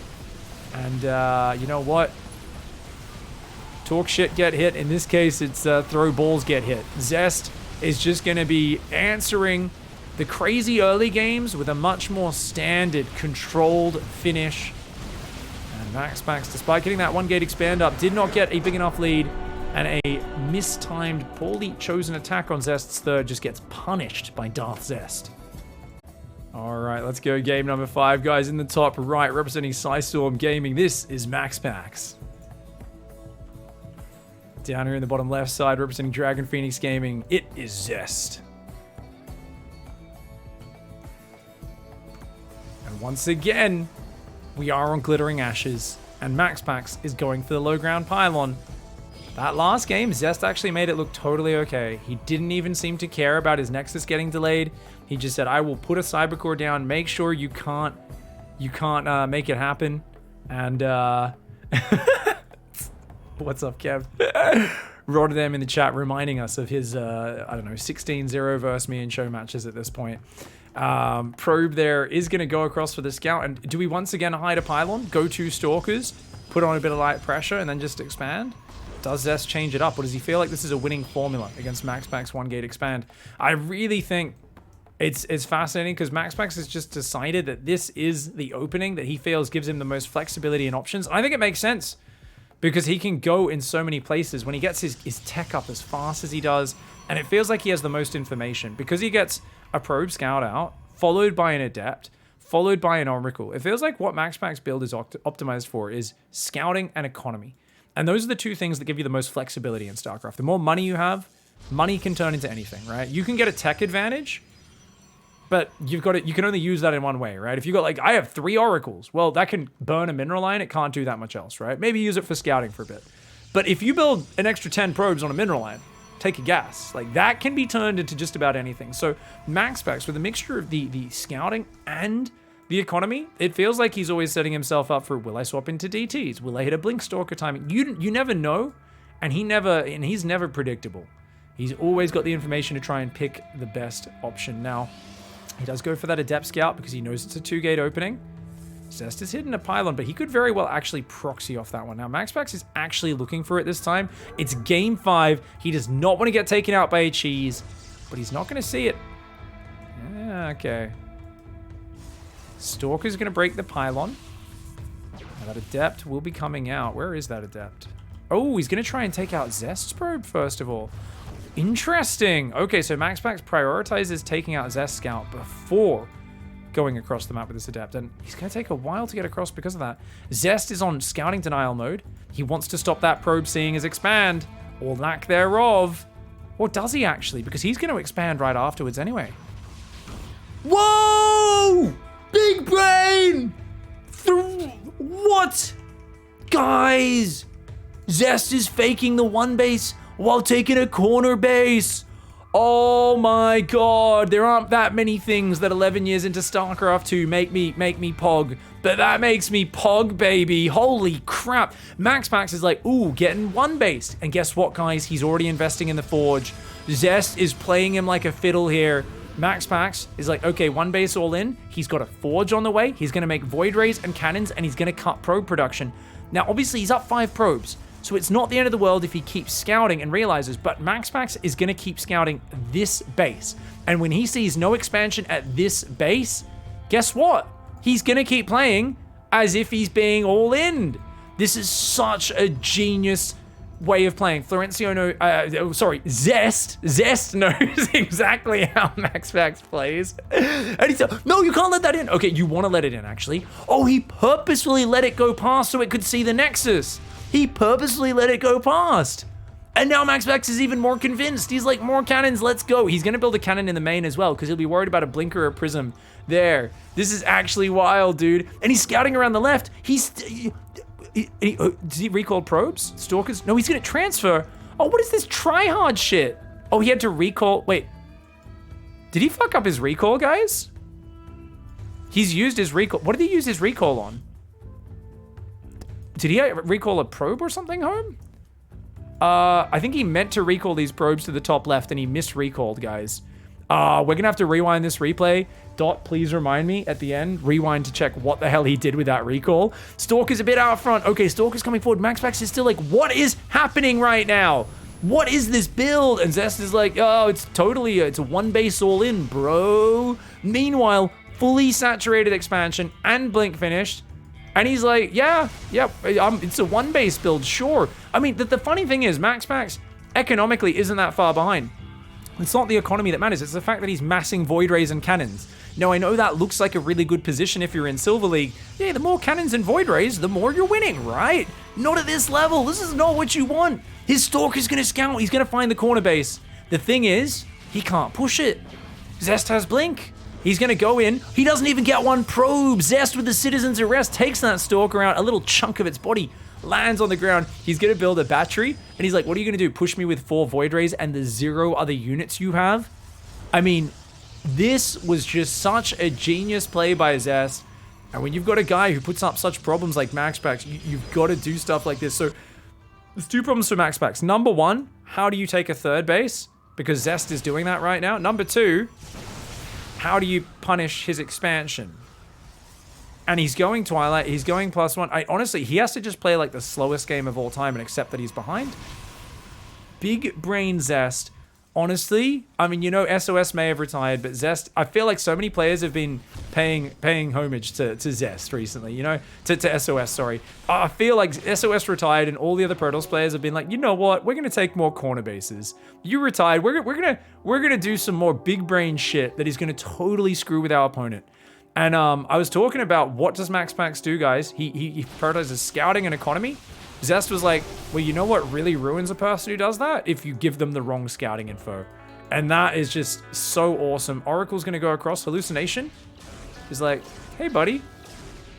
And you know what? Talk shit, get hit. In this case, it's throw balls, get hit. Zest is just going to be answering the crazy early games with a much more standard, controlled finish. And MAXPAX, despite getting that 1 gate expand up, did not get a big enough lead. And a mistimed, poorly chosen attack on Zest's third just gets punished by Darth Zest. All right, let's go game number 5, guys. In the top right, representing Storm Gaming, this is MAXPAX. Down here in the bottom left side, representing Dragon Phoenix Gaming, it is Zest. And once again, we are on Glittering Ashes, and MAXPAX is going for the low ground pylon. That last game, Zest actually made it look totally okay. He didn't even seem to care about his Nexus getting delayed. He just said, I will put a Cybercore down, make sure you can't make it happen. And, what's up, Kev? Rotterdam in the chat reminding us of his, I don't know, 16-0 versus me in show matches at this point. Probe there is going to go across for the scout. And do we once again hide a pylon? Go 2 Stalkers, put on a bit of light pressure, and then just expand? Does Zest change it up, or does he feel like this is a winning formula against MAXPAX 1-gate expand? I really think it's fascinating because MAXPAX has just decided that this is the opening that he feels gives him the most flexibility and options. I think it makes sense because he can go in so many places when he gets his tech up as fast as he does, and it feels like he has the most information because he gets a probe scout out, followed by an adept, followed by an oracle. It feels like what MAXPAX build is optimized for is scouting and economy. And those are the 2 things that give you the most flexibility in StarCraft. The more money you have, money can turn into anything, right? You can get a tech advantage, but you can only use that in one way, right? If you got like, I have 3 oracles, well, that can burn a mineral line. It can't do that much else, right? Maybe use it for scouting for a bit. But if you build an extra 10 probes on a mineral line, take a guess. Like that can be turned into just about anything. So MAXPAX, with a mixture of the scouting and the economy, it feels like he's always setting himself up for, will I swap into DTs? Will I hit a Blink Stalker timing? You never know, and he's never predictable. He's always got the information to try and pick the best option. Now, he does go for that Adept Scout because he knows it's a 2-gate opening. Zest is hidden a pylon, but he could very well actually proxy off that one. Now, MAXPAX is actually looking for it this time. It's game 5. He does not want to get taken out by a cheese, but he's not going to see it. Yeah, okay. Stalker's going to break the pylon. Now that Adept will be coming out. Where is that Adept? Oh, he's going to try and take out Zest's probe first of all. Interesting. Okay, so MAXPAX prioritizes taking out Zest Scout before going across the map with this Adept, and he's going to take a while to get across because of that. Zest is on scouting denial mode. He wants to stop that probe seeing his expand, or lack thereof. Or does he actually? Because he's going to expand right afterwards anyway. Whoa! Big brain! What? Guys! Zest is faking the 1 base while taking a corner base. Oh my god, there aren't that many things that 11 years into StarCraft 2 make me pog, but that makes me pog, baby. Holy crap. MAXPAX is like, ooh, getting 1 base. And guess what, guys? He's already investing in the Forge. Zest is playing him like a fiddle here. MAXPAX is like, okay, 1 base all in. He's got a Forge on the way. He's going to make Void Rays and Cannons, and he's going to cut probe production. Now, obviously, he's up 5 probes, so it's not the end of the world if he keeps scouting and realizes, but MAXPAX is going to keep scouting this base. And when he sees no expansion at this base, guess what? He's going to keep playing as if he's being all in. This is such a genius way of playing. Zest knows exactly how MAXPAX plays. And he's like, no, you can't let that in. Okay, you want to let it in, actually. Oh, he purposefully let it go past so it could see the Nexus. He purposely let it go past. And now MAXPAX is even more convinced. He's like, more cannons, let's go. He's going to build a cannon in the main as well because he'll be worried about a blinker or a prism there. This is actually wild, dude. And he's scouting around the left. Does he recall probes? Stalkers? No, he's going to transfer. Oh, what is this try-hard shit? Oh, he had to recall. Wait. Did he fuck up his recall, guys? He's used his recall. What did he use his recall on? Did he recall a probe or something home? I think he meant to recall these probes to the top left and he misrecalled, guys. We're going to have to rewind this replay. Dot, please remind me at the end. Rewind to check what the hell he did with that recall. Stalker's a bit out front. Okay, Stalker's coming forward. MAXPAX is still like, what is happening right now? What is this build? And Zest is like, oh, it's a 1 base all in, bro. Meanwhile, fully saturated expansion and blink finished. And he's like, yeah, it's a 1 base build, sure. I mean, the funny thing is, MAXPAX economically isn't that far behind. It's not the economy that matters. It's the fact that he's massing Void Rays and cannons. Now, I know that looks like a really good position if you're in Silver League. Yeah, the more cannons and Void Rays, the more you're winning, right? Not at this level. This is not what you want. His Stalker's going to scout. He's going to find the corner base. The thing is, he can't push it. Zest has Blink. He's going to go in. He doesn't even get one probe. Zest with the Citizen's Arrest takes that Stalker out. A little chunk of its body lands on the ground. He's going to build a battery. And he's like, what are you going to do? Push me with 4 Void Rays and the 0 other units you have? I mean, this was just such a genius play by Zest. And when you've got a guy who puts up such problems like MAXPAX, you've got to do stuff like this. So there's 2 problems for MAXPAX. Number 1, how do you take a 3rd base? Because Zest is doing that right now. Number 2, how do you punish his expansion? And he's going Twilight, he's going +1. Honestly, he has to just play like the slowest game of all time and accept that he's behind. Big brain Zest. Honestly, I mean, you know, SOS may have retired, but Zest, I feel like so many players have been paying homage to Zest recently, you know, to SOS, sorry. I feel like SOS retired and all the other Protoss players have been like, you know what, we're going to take more corner bases. You retired, we're gonna do some more big brain shit that is going to totally screw with our opponent. And I was talking about what does MAXPAX do, guys? He prioritizes scouting and economy. Zest was like, well, you know what really ruins a person who does that? If you give them the wrong scouting info. And that is just so awesome. Oracle's going to go across. Hallucination is like, hey, buddy.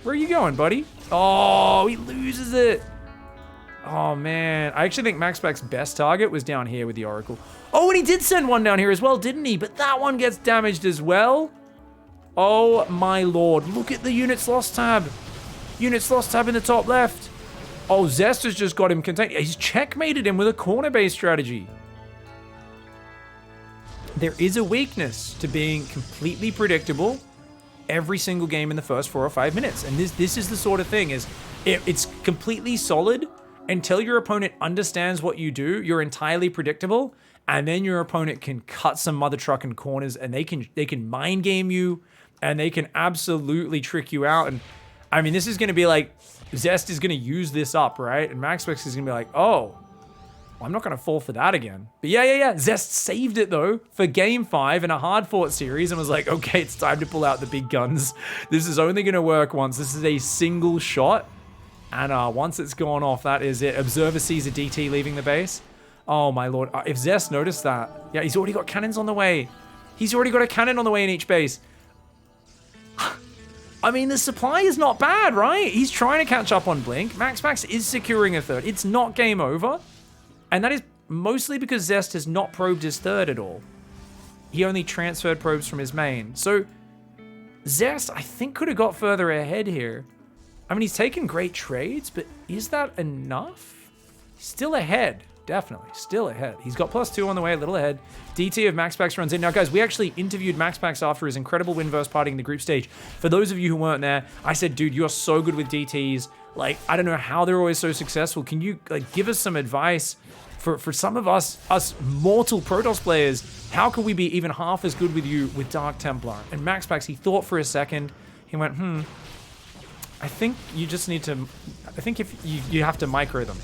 Where are you going, buddy? Oh, he loses it. Oh, man. I actually think MAXPAX's best target was down here with the Oracle. Oh, and he did send one down here as well, didn't he? But that one gets damaged as well. Oh, my lord. Look at the units lost tab. Units lost tab in the top left. Oh, Zest has just got him contained. He's checkmated him with a corner-based strategy. There is a weakness to being completely predictable every single game in the first 4 or 5 minutes. And this is the sort of thing, is it's completely solid until your opponent understands what you do. You're entirely predictable. And then your opponent can cut some mother truck in corners, and they can mind game you, and they can absolutely trick you out. And I mean, this is going to be like, Zest is going to use this up, right? And MAXPAX is going to be like, oh, well, I'm not going to fall for that again. But yeah. Zest saved it, though, for Game 5 in a hard-fought series and was like, okay, it's time to pull out the big guns. This is only going to work once. This is a single shot. And once it's gone off, that is it. Observer sees a DT leaving the base. Oh, my lord. If Zest noticed that. Yeah, he's already got cannons on the way. He's already got a cannon on the way in each base. I mean, the supply is not bad, right? He's trying to catch up on Blink. MAXPAX is securing a 3rd. It's not game over. And that is mostly because Zest has not probed his 3rd at all. He only transferred probes from his main. So, Zest, I think, could have got further ahead here. I mean, he's taken great trades, but is that enough? He's still ahead. Definitely. Still ahead. He's got +2 on the way, a little ahead. DT of MAXPAX runs in. Now, guys, we actually interviewed MAXPAX after his incredible win versus party in the group stage. For those of you who weren't there, I said, dude, you're so good with DTs. Like, I don't know how they're always so successful. Can you, like, give us some advice for some of us mortal Protoss players? How can we be even half as good with you with Dark Templar? And MAXPAX, he thought for a second. He went, I think you just need to, I think if you have to micro them.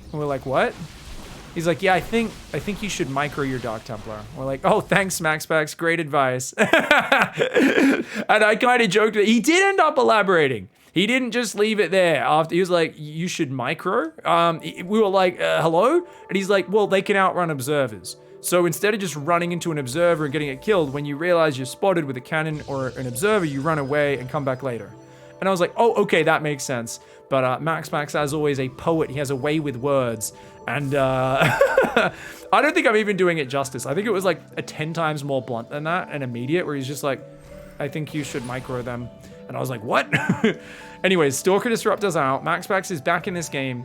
And we're like, what? He's like, yeah, I think you should micro your Dark Templar. We're like, oh, thanks, MAXPAX. Great advice. And I kind of joked that he did end up elaborating. He didn't just leave it there. After he was like, you should micro. We were like, hello? And he's like, well, they can outrun observers. So instead of just running into an observer and getting it killed, when you realize you're spotted with a cannon or an observer, you run away and come back later. And I was like, oh, okay, that makes sense. But MAXPAX, as always, a poet. He has a way with words. And I don't think I'm even doing it justice. I think it was like a 10 times more blunt than that and immediate, where he's just like, I think you should micro them. And I was like, what? Anyways, Stalker Disruptor's out. MAXPAX is back in this game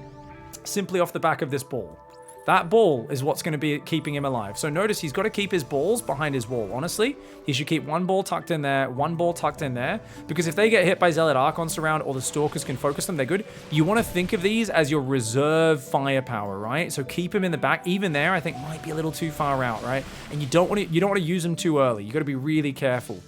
simply off the back of this ball. That ball is what's going to be keeping him alive. So notice he's got to keep his balls behind his wall. Honestly, he should keep one ball tucked in there, one ball tucked in there. Because if they get hit by Zealot Archons around or the Stalkers can focus them, they're good. You want to think of these as your reserve firepower, right? So keep him in the back. Even there, I think might be a little too far out, right? And you don't want to use them too early. You got to be really careful.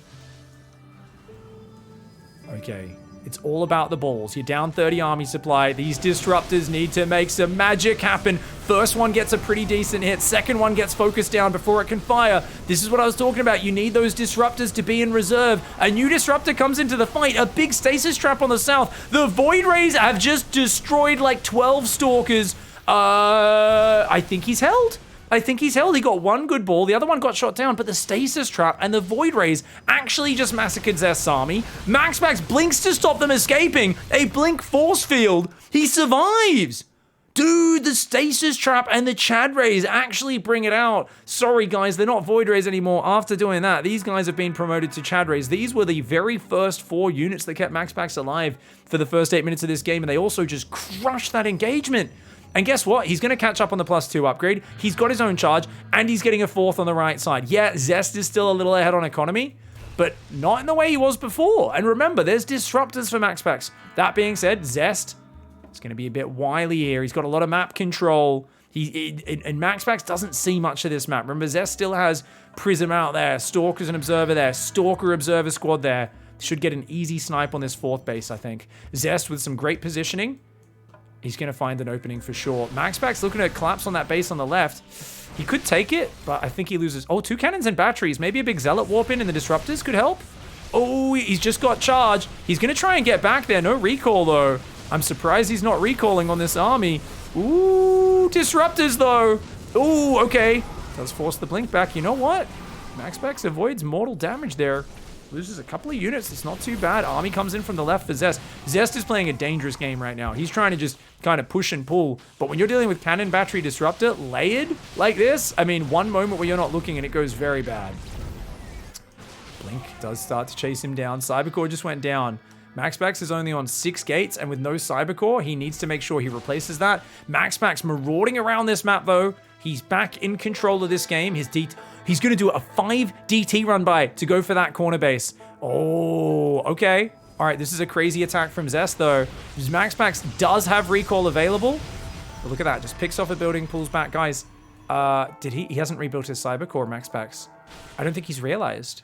Okay. It's all about the balls. You're down 30 army supply. These disruptors need to make some magic happen. First one gets a pretty decent hit. Second one gets focused down before it can fire. This is what I was talking about. You need those disruptors to be in reserve. A new disruptor comes into the fight. A big stasis trap on the south. The Void Rays have just destroyed like 12 stalkers. I think he's held. I think he's held. He got one good ball. The other one got shot down, but the stasis trap and the Void Rays actually just massacred ZEST'S army. MAXPAX blinks to stop them escaping. A blink force field. He survives. Dude, the stasis trap and the Chad Rays actually bring it out. Sorry, guys, they're not Void Rays anymore. After doing that, these guys have been promoted to Chad Rays. These were the very first 4 units that kept MAXPAX alive for the first 8 minutes of this game, and they also just crushed that engagement. And guess what? He's going to catch up on the +2 upgrade. He's got his own charge, and he's getting a 4th on the right side. Yeah, ZEST'S is still a little ahead on economy, but not in the way he was before. And remember, there's disruptors for MAXPAX. That being said, ZEST is going to be a bit wily here. He's got a lot of map control. And MAXPAX doesn't see much of this map. Remember, ZEST still has Prism out there, Stalkers and Observer there, Stalker Observer squad there. Should get an easy snipe on this 4th base, I think. ZEST with some great positioning. He's going to find an opening for sure. MAXPAX looking to collapse on that base on the left. He could take it, but I think he loses. Oh, 2 cannons and batteries. Maybe a big Zealot warp in and the disruptors could help. Oh, he's just got charge. He's going to try and get back there. No recall, though. I'm surprised he's not recalling on this army. Ooh, disruptors, though. Ooh, okay. Does force the blink back. You know what? MAXPAX avoids mortal damage there. Loses a couple of units. It's not too bad. Army comes in from the left for ZEST. ZEST is playing a dangerous game right now. He's trying to just kind of push and pull. But when you're dealing with cannon, battery, disruptor, layered like this, I mean, one moment where you're not looking and it goes very bad. Blink does start to chase him down. Cybercore just went down. MAXPAX is only on 6 gates, and with no Cybercore, he needs to make sure he replaces that. MAXPAX marauding around this map, though. He's back in control of this game. He's going to do a 5 DT run by to go for that corner base. Oh, okay. All right, this is a crazy attack from ZEST, though. MAXPAX does have recall available. But look at that. Just picks off a building, pulls back. Guys, he hasn't rebuilt his Cybercore, MAXPAX. I don't think he's realized.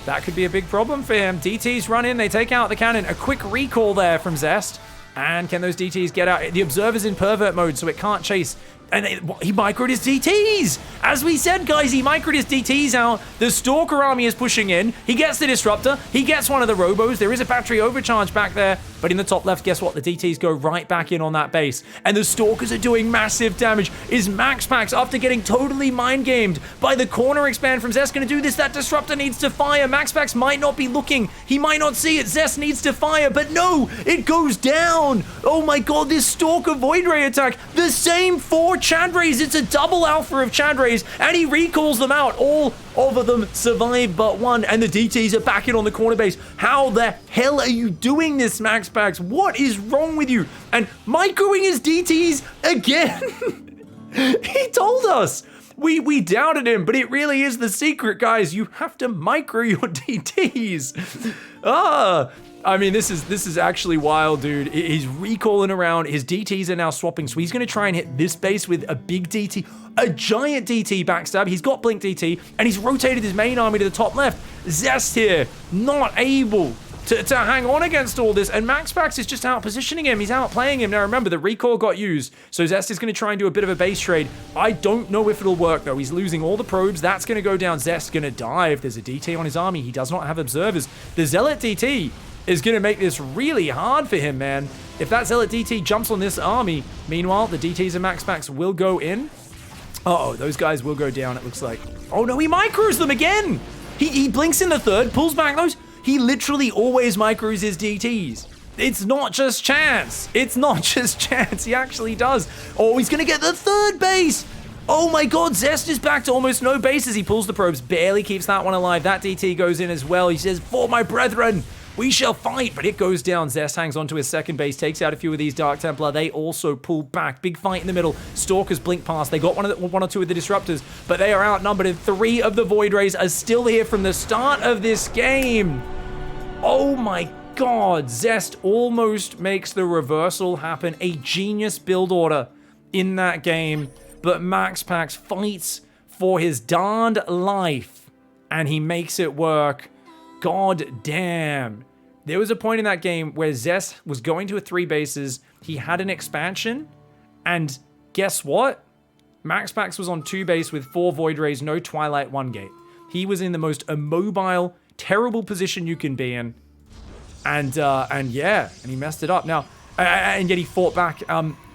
That could be a big problem for him. DTs run in. They take out the cannon. A quick recall there from ZEST. And can those DTs get out? The Observer's in pervert mode, so it can't chase. And he microed his DTs. As we said, guys, he microed his DTs out. The Stalker army is pushing in. He gets the Disruptor. He gets one of the Robos. There is a battery overcharge back there. But in the top left, guess what? The DTs go right back in on that base. And the Stalkers are doing massive damage. Is MAXPAX, after getting totally mind-gamed by the corner expand from ZEST, going to do this? That Disruptor needs to fire. MAXPAX might not be looking. He might not see it. ZEST needs to fire. But no, it goes down. Oh my god, this Stalker Void Ray attack. The same 4 Chad Rays. It's a double alpha of Chad Rays. And he recalls them out. All of them survive but one. And the DTs are back in on the corner base. How the hell are you doing this, MAXPAX? What is wrong with you? And microing his DTs again. He told us. We doubted him, but it really is the secret, guys. You have to micro your DTs. I mean, this is actually wild, dude. He's recalling around. His DTs are now swapping, so he's going to try and hit this base with a big DT, a giant DT backstab. He's got Blink DT, and he's rotated his main army to the top left. ZEST here, not able to hang on against all this, and MAXPAX is just out positioning him. He's outplaying him. Now remember, the recall got used, so ZEST is going to try and do a bit of a base trade. I don't know if it'll work, though. He's losing all the probes. That's going to go down. ZEST's going to die. If there's a DT on his army, he does not have observers. The Zealot DT is going to make this really hard for him, man. If that Zealot DT jumps on this army, meanwhile, the DTs and MAXPAX will go in. Uh-oh, those guys will go down, it looks like. Oh, no, he micros them again. He blinks in the third, pulls back those. He literally always micros his DTs. It's not just chance. It's not just chance. He actually does. Oh, he's going to get the third base. Oh my god, ZEST is back to almost no bases. He pulls the probes, barely keeps that one alive. That DT goes in as well. He says, "For my brethren, we shall fight," but it goes down. ZEST hangs onto his second base, takes out a few of these Dark Templar. They also pull back. Big fight in the middle. Stalkers blink past. They got one or two of the Disruptors, but they are outnumbered. And 3 of the Void Rays are still here from the start of this game. Oh my god, ZEST almost makes the reversal happen. A genius build order in that game, but MAXPAX fights for his darned life, and he makes it work. God damn. There was a point in that game where ZEST was going to a 3 bases. He had an expansion. And guess what? MAXPAX was on 2 base with 4 Void Rays, no Twilight, 1 gate. He was in the most immobile, terrible position you can be in. And yeah, and he messed it up. Now, and yet he fought back.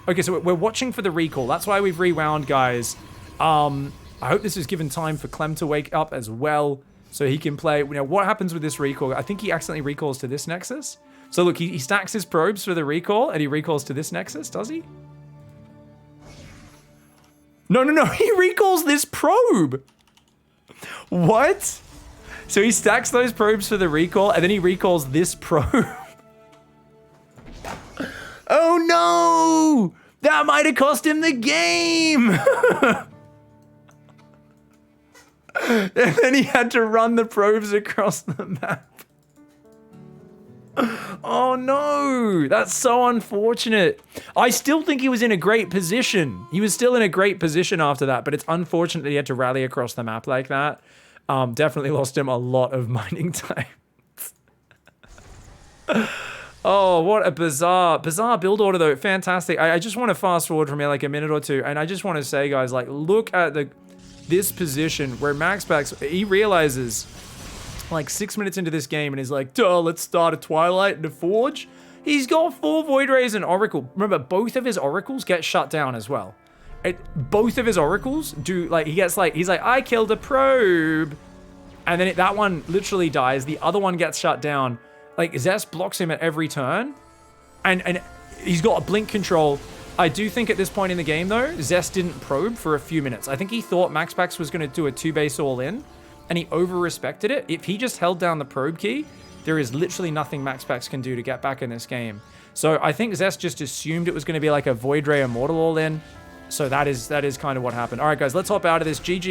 Okay, so we're watching for the recall. That's why we've rewound, guys. I hope this is given time for Clem to wake up as well, so he can play. You know, what happens with this recall? I think he accidentally recalls to this Nexus. So look, he stacks his probes for the recall, and he recalls to this Nexus, does he? No, he recalls this probe. What? So he stacks those probes for the recall, and then he recalls this probe. Oh no! That might have cost him the game! And then he had to run the probes across the map. Oh no! That's so unfortunate. I still think he was in a great position. He was still in a great position after that, but it's unfortunate that he had to rally across the map like that. Definitely lost him a lot of mining time. Oh, what a bizarre build order though. Fantastic. I just want to fast forward from here like a minute or two, and I just want to say, guys, like, look at this position where MAXPAX, he realizes like 6 minutes into this game and he's like, duh, let's start a Twilight and a Forge. He's got 4 Void Rays and Oracle. Remember, both of his Oracles get shut down as well. Both of his Oracles do, like, he's like, I killed a probe. And then that one literally dies. The other one gets shut down. Like, ZEST blocks him at every turn. And he's got a blink control. I do think at this point in the game, though, ZEST didn't probe for a few minutes. I think he thought MAXPAX was going to do a 2-base all-in, and he over-respected it. If he just held down the probe key, there is literally nothing MAXPAX can do to get back in this game. So I think ZEST just assumed it was going to be like a Void Ray Immortal all-in. So that is kind of what happened. All right, guys, let's hop out of this. GG.